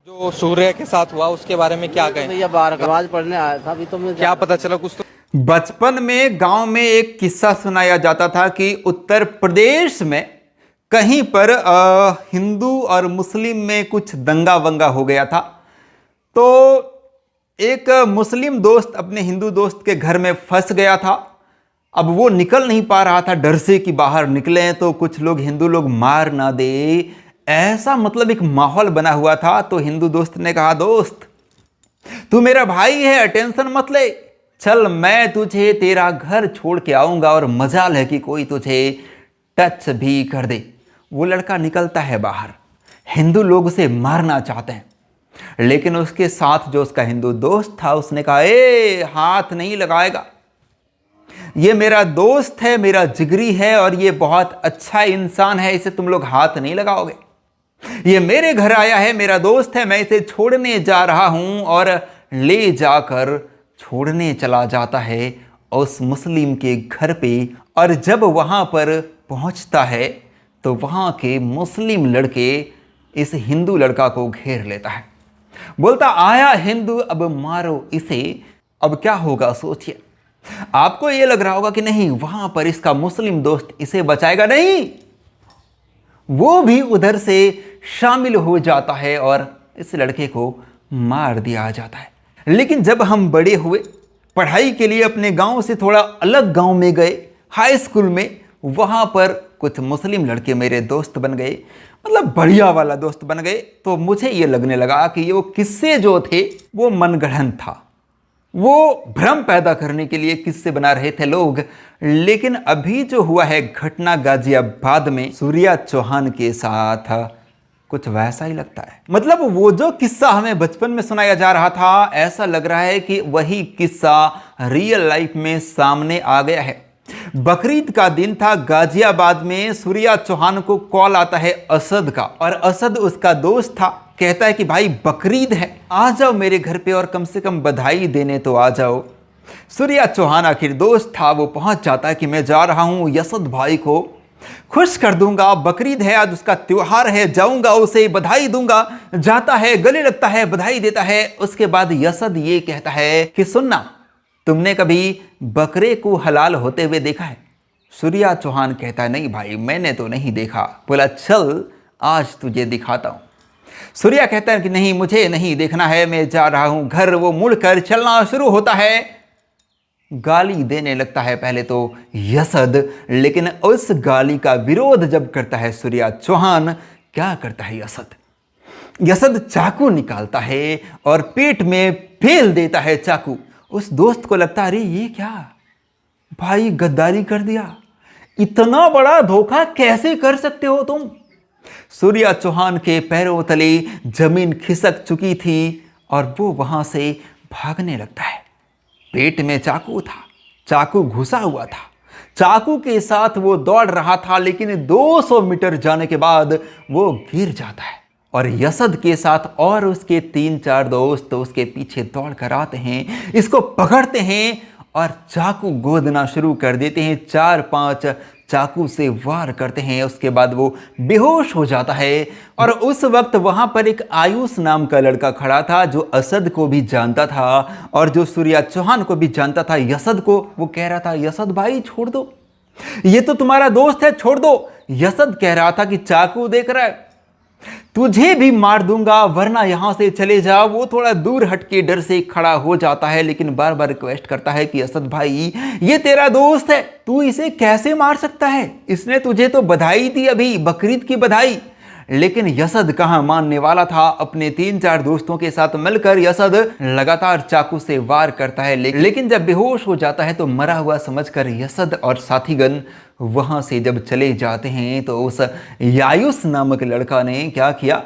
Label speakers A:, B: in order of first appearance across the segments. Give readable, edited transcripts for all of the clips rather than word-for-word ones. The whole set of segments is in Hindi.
A: जो सूर्य के साथ हुआ उसके बारे में क्या कहें?
B: भैया बाहर नमाज पढ़ने आया था, अभी तो मैं
A: क्या पता चला कुछ तो?
C: बचपन में गांव में एक किस्सा सुनाया जाता था कि उत्तर प्रदेश में कहीं पर हिंदू और मुस्लिम में कुछ दंगा वंगा हो गया था। तो एक मुस्लिम दोस्त अपने हिंदू दोस्त के घर में फंस गया था। अब वो निकल नहीं पा रहा था, डर से कि बाहर निकले तो कुछ लोग हिंदू लोग मार ना दे, ऐसा मतलब एक माहौल बना हुआ था। तो हिंदू दोस्त ने कहा, दोस्त तू मेरा भाई है, टेंशन मत ले, चल मैं तुझे तेरा घर छोड़ के आऊंगा और मजाल है कि कोई तुझे टच भी कर दे। वो लड़का निकलता है बाहर, हिंदू लोग उसे मारना चाहते हैं, लेकिन उसके साथ जो उसका हिंदू दोस्त था उसने कहा, ए हाथ नहीं लगाएगा, ये मेरा दोस्त है, मेरा जिगरी है और ये बहुत अच्छा इंसान है, इसे तुम लोग हाथ नहीं लगाओगे। ये मेरे घर आया है, मेरा दोस्त है, मैं इसे छोड़ने जा रहा हूं। और ले जाकर छोड़ने चला जाता है उस मुस्लिम के घर पे। और जब वहां पर पहुंचता है तो वहां के मुस्लिम लड़के इस हिंदू लड़का को घेर लेता है, बोलता, आया हिंदू, अब मारो इसे। अब क्या होगा सोचिए। आपको यह लग रहा होगा कि नहीं, वहां पर इसका मुस्लिम दोस्त इसे बचाएगा, नहीं, वो भी उधर से शामिल हो जाता है और इस लड़के को मार दिया जाता है। लेकिन जब हम बड़े हुए, पढ़ाई के लिए अपने गांव से थोड़ा अलग गांव में गए, हाई स्कूल में, वहां पर कुछ मुस्लिम लड़के मेरे दोस्त बन गए, मतलब बढ़िया वाला दोस्त बन गए। तो मुझे ये लगने लगा कि ये वो किस्से जो थे वो मनगढ़ंत था, वो भ्रम पैदा करने के लिए किस्से बना रहे थे लोग। लेकिन अभी जो हुआ है घटना गाजियाबाद में सूर्या चौहान के साथ, कुछ वैसा ही लगता है। मतलब वो जो किस्सा हमें बचपन में सुनाया जा रहा था, ऐसा लग रहा है कि वही किस्सा रियल लाइफ में सामने आ गया है। बकरीद का दिन था, गाजियाबाद में सूर्या चौहान को कॉल आता है असद का, और असद उसका दोस्त था। कहता है कि भाई बकरीद है, आ जाओ मेरे घर पे और कम से कम बधाई देने तो आ जाओ। सूर्या चौहान आखिर दोस्त था, वो पहुंच जाता है कि मैं जा रहा हूं, यसद भाई को खुश कर दूंगा, बकरीद है आज, उसका त्योहार है, जाऊंगा उसे बधाई दूंगा। जाता है, गले लगता है, बधाई देता है। उसके बाद यसद ये कहता है कि सुनना, तुमने कभी बकरे को हलाल होते हुए देखा है? सूर्या चौहान कहता है, नहीं भाई, मैंने तो नहीं देखा। बोला, चल आज तुझे दिखाता हूं। सूर्या कहता है कि नहीं, मुझे नहीं देखना है, मैं जा रहा हूं घर। वो मुड़कर चलना शुरू होता है, गाली देने लगता है पहले तो यसद, लेकिन उस गाली का विरोध जब करता है सूर्या चौहान, क्या करता है यसद? यसद चाकू निकालता है और पेट में फेल देता है चाकू। उस दोस्त को लगता है, अरे ये क्या भाई, गद्दारी कर दिया, इतना बड़ा धोखा कैसे कर सकते हो तुम? सूर्या चौहान के पैरों तले जमीन खिसक चुकी थी और वो वहां से भागने लगता है। पेट में चाकू था, चाकू घुसा हुआ था, चाकू के साथ वो दौड़ रहा था, लेकिन 200 मीटर जाने के बाद वो गिर जाता है। और यसद के साथ और उसके 3-4 दोस्त उसके पीछे दौड़ कर आते हैं, इसको पकड़ते हैं और चाकू गोदना शुरू कर देते हैं। 4-5 चाकू से वार करते हैं। उसके बाद वो बेहोश हो जाता है। और उस वक्त वहां पर एक आयुष नाम का लड़का खड़ा था, जो असद को भी जानता था और जो सूर्या चौहान को भी जानता था। यसद को वो कह रहा था, यसद भाई छोड़ दो, ये तो तुम्हारा दोस्त है, छोड़ दो। यसद कह रहा था कि चाकू देख रहा है, तुझे भी मार दूंगा, वरना यहां से चले जाओ। वो थोड़ा दूर हटके डर से खड़ा हो जाता है, लेकिन बार बार रिक्वेस्ट करता है कि असद भाई, ये तेरा दोस्त है, तू इसे कैसे मार सकता है? इसने तुझे तो बधाई दी, अभी बकरीद की बधाई। लेकिन यसद कहां मानने वाला था। अपने 3-4 दोस्तों के साथ मिलकर यसद लगातार चाकू से वार करता है, लेकिन जब बेहोश हो जाता है तो मरा हुआ समझकर यसद और साथीगण वहां से जब चले जाते हैं, तो उस यायुस नामक लड़का ने क्या किया,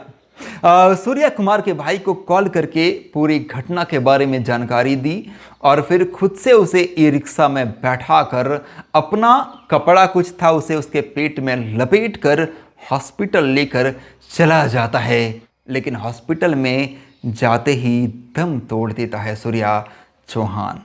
C: सूर्या कुमार के भाई को कॉल करके पूरी घटना के बारे में जानकारी दी और फिर खुद से उसे ई रिक्शा में बैठा कर अपना कपड़ा कुछ था उसे उसके पेट में लपेट कर हॉस्पिटल लेकर चला जाता है। लेकिन हॉस्पिटल में जाते ही दम तोड़ देता है सूर्या चौहान।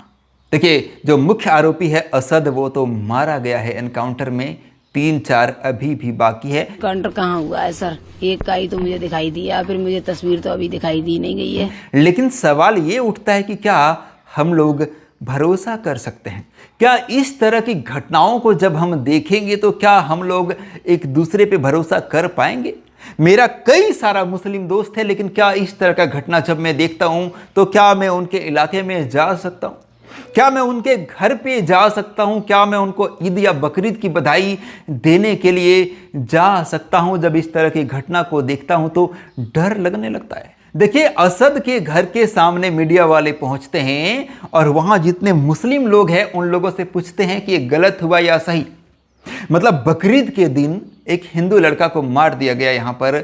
C: देखिए, जो मुख्य आरोपी है असद, वो तो मारा गया है एनकाउंटर में, 3-4 अभी भी बाकी है।
D: काउंटर कहाँ हुआ है सर? एक का ही तो मुझे दिखाई दिया, फिर मुझे तस्वीर तो अभी दिखाई दी नहीं गई है।
C: लेकिन सवाल ये उठता है कि क्या हम लोग भरोसा कर सकते हैं? क्या इस तरह की घटनाओं को जब हम देखेंगे तो क्या हम लोग एक दूसरे पे भरोसा कर पाएंगे? मेरा कई सारा मुस्लिम दोस्त है, लेकिन क्या इस तरह का घटना जब मैं देखता हूं तो क्या मैं उनके इलाके में जा सकता हूं? क्या मैं उनके घर पे जा सकता हूं? क्या मैं उनको ईद या बकरीद की बधाई देने के लिए जा सकता हूं? जब इस तरह की घटना को देखता हूं तो डर लगने लगता है। देखिए, असद के घर के सामने मीडिया वाले पहुंचते हैं और वहां जितने मुस्लिम लोग हैं उन लोगों से पूछते हैं कि ये गलत हुआ या सही। मतलब बकरीद के दिन एक हिंदू लड़का को मार दिया गया, यहां पर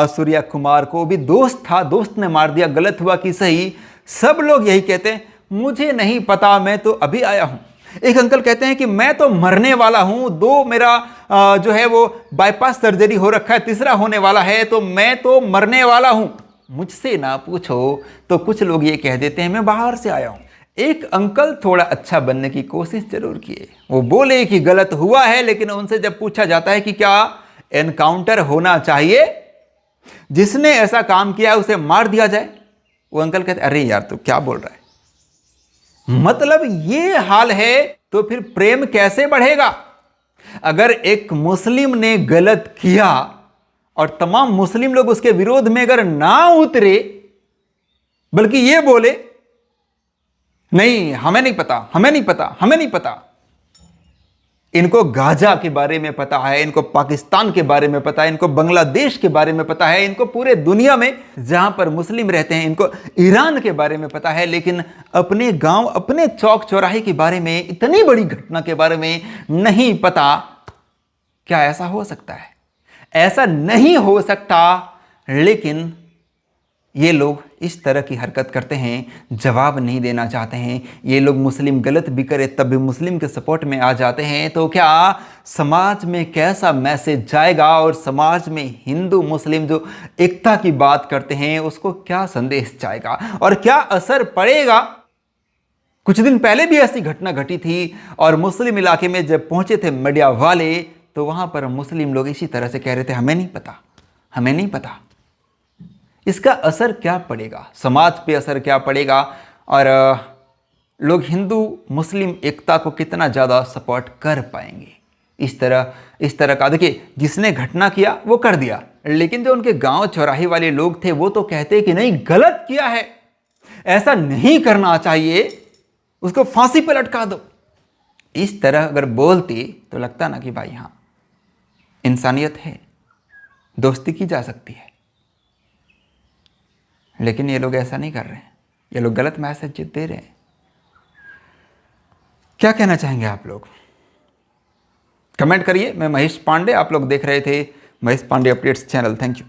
C: सूर्या कुमार को भी दोस्त था, दोस्त ने मार दिया, गलत हुआ कि सही? सब लोग यही कहते हैं, मुझे नहीं पता, मैं तो अभी आया हूं। एक अंकल कहते हैं कि मैं तो मरने वाला हूं, 2 मेरा जो है वो बाईपास सर्जरी हो रखा है, तीसरा होने वाला है, तो मैं तो मरने वाला हूं, मुझसे ना पूछो। तो कुछ लोग ये कह देते हैं मैं बाहर से आया हूं। एक अंकल थोड़ा अच्छा बनने की कोशिश जरूर किए, वो बोले कि गलत हुआ है, लेकिन उनसे जब पूछा जाता है कि क्या एनकाउंटर होना चाहिए, जिसने ऐसा काम किया है उसे मार दिया जाए, वो अंकल कहते अरे यार तू क्या बोल रहा है? मतलब ये हाल है तो फिर प्रेम कैसे बढ़ेगा? अगर एक मुस्लिम ने गलत किया और तमाम मुस्लिम लोग उसके विरोध में अगर ना उतरे, बल्कि ये बोले नहीं हमें नहीं पता, हमें नहीं पता, हमें नहीं पता, इनको गाजा के बारे में पता है, इनको पाकिस्तान के बारे में पता है, इनको बांग्लादेश के बारे में पता है, इनको पूरे दुनिया में जहां पर मुस्लिम रहते हैं इनको ईरान के बारे में पता है, लेकिन अपने गांव, अपने चौक चौराहे के बारे में, इतनी बड़ी घटना के बारे में नहीं पता। क्या ऐसा हो सकता है? ऐसा नहीं हो सकता, लेकिन ये लोग इस तरह की हरकत करते हैं, जवाब नहीं देना चाहते हैं। ये लोग मुस्लिम गलत भी करे तब भी मुस्लिम के सपोर्ट में आ जाते हैं। तो क्या समाज में कैसा मैसेज जाएगा, और समाज में हिंदू मुस्लिम जो एकता की बात करते हैं उसको क्या संदेश जाएगा और क्या असर पड़ेगा? कुछ दिन पहले भी ऐसी घटना घटी थी और मुस्लिम इलाके में जब पहुंचे थे मीडिया वाले तो वहां पर मुस्लिम लोग इसी तरह से कह रहे थे हमें नहीं पता, हमें नहीं पता। इसका असर क्या पड़ेगा, समाज पे असर क्या पड़ेगा, और लोग हिंदू मुस्लिम एकता को कितना ज़्यादा सपोर्ट कर पाएंगे? इस तरह का देखिए, जिसने घटना किया वो कर दिया, लेकिन जो उनके गांव चौराहे वाले लोग थे वो तो कहते कि नहीं गलत किया है, ऐसा नहीं करना चाहिए, उसको फांसी पर लटका दो। इस तरह अगर बोलती तो लगता ना कि भाई हाँ इंसानियत है, दोस्ती की जा सकती है। लेकिन ये लोग ऐसा नहीं कर रहे हैं, ये लोग गलत मैसेज दे रहे हैं। क्या कहना चाहेंगे आप लोग? कमेंट करिए। मैं महेश पांडे, आप लोग देख रहे थे Mahesh Pandey updates channel. Thank you.